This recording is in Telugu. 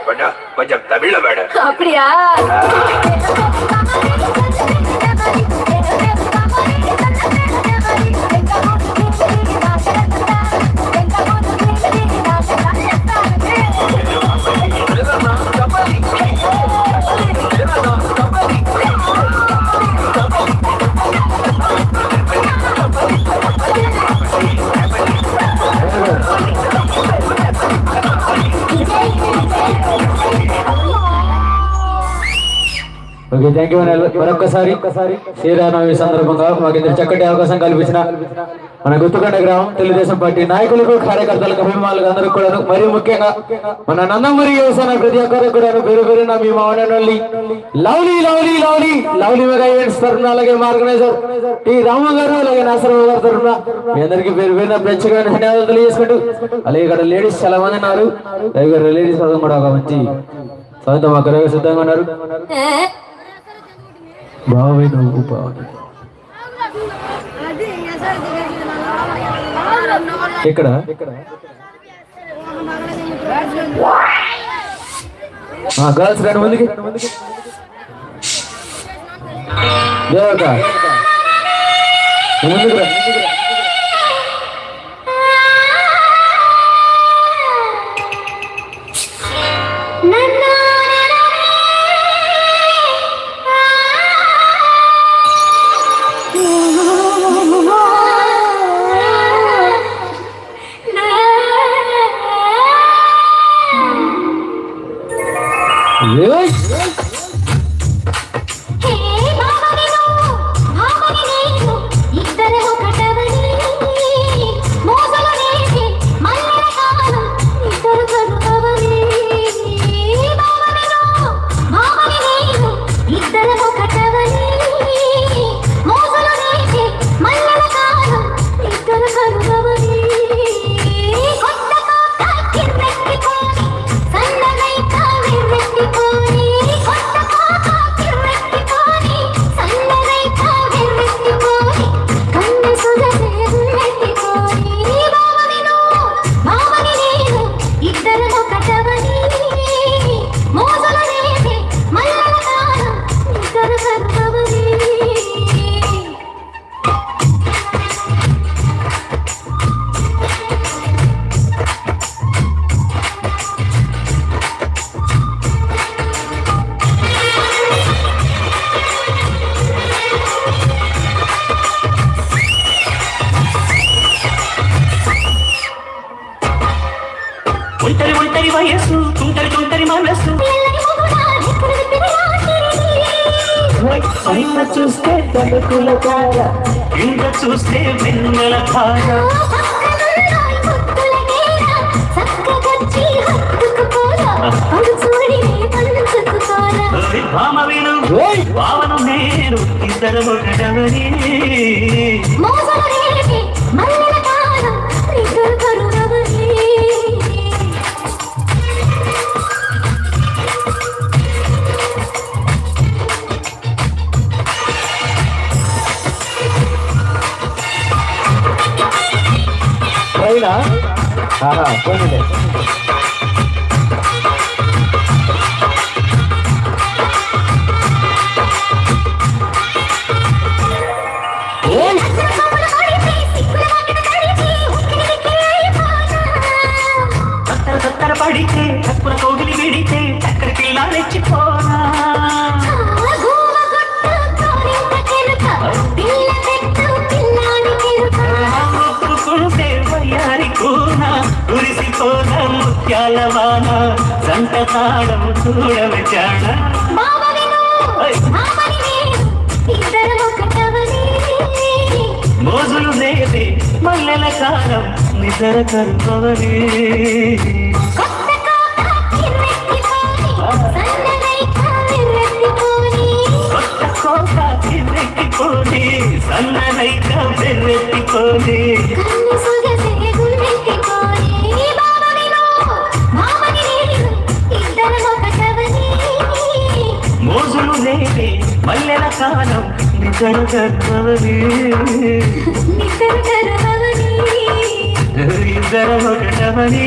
கொஞ்சம் தமிழ்ல மேடம். அப்படியா? Okay, thank you. మరొకసారి శ్రీరామనవమి సందర్భంగా మాకు ఇంత చక్కటి అవకాశం కల్పించిన మన గుత్తుకొండ గ్రామం తెలుగుదేశం పార్టీ నాయకులకు, కార్యకర్తలకు, అభిమానులకు అందరూ కూడా, మరియు ముఖ్యంగా మన నందమూరి వ్యవసాయ ప్రతి ఒక్కరికి కూడా పేరు పేరున మీ మావనల్లి lovely lovely lovely lovely mega events తరఫున, అలాగే మా ఆర్గనైజర్ టి రామ గారు, అలాగే నాసరావు గారి తరఫున మీ అందరికీ పేరు పేరున ప్రత్యేకమైన ధన్యవాదాలు తెలియజేసుకుంటూ, అలాగే ఇక్కడ లేడీస్ చాలా మంది ఉన్నారు. లేడీస్ పదం కూడా ఒక మంచి స్వాగతం మాకు సిద్ధంగా ఉన్నారు. బావి నువ్వు బావి ఇక్కడ గర్ల్స్ రెండు మందికి దేవక ముందుకు రా. ఒంటరి వయస్సు, తుంటరి మనస్సు, చూస్తే తలుపుల కార, ఇంట చూస్తే వెన్నెల కార, భామ విను భావను నేను ఇద్దరు ఒకటవని పోయింది. పడితే తక్కువ కోగిలి విడితే చక్కర పిల్ల రెచ్చిపోనా, ఒప్పుకుంటే వయ్యారి కూన కురిసిపోన ముత్యాల వాన, జంట తాళం చూడవచాడ, మోజులు నేతే మల్లెల కాలం నిద్ర కరువని, సన్ననైక బెర్రెత్తిపోని, మోజులు నేతే మల్లెల కాలం నిద్ర కరువని, ఇద్దరు ఒకటవని.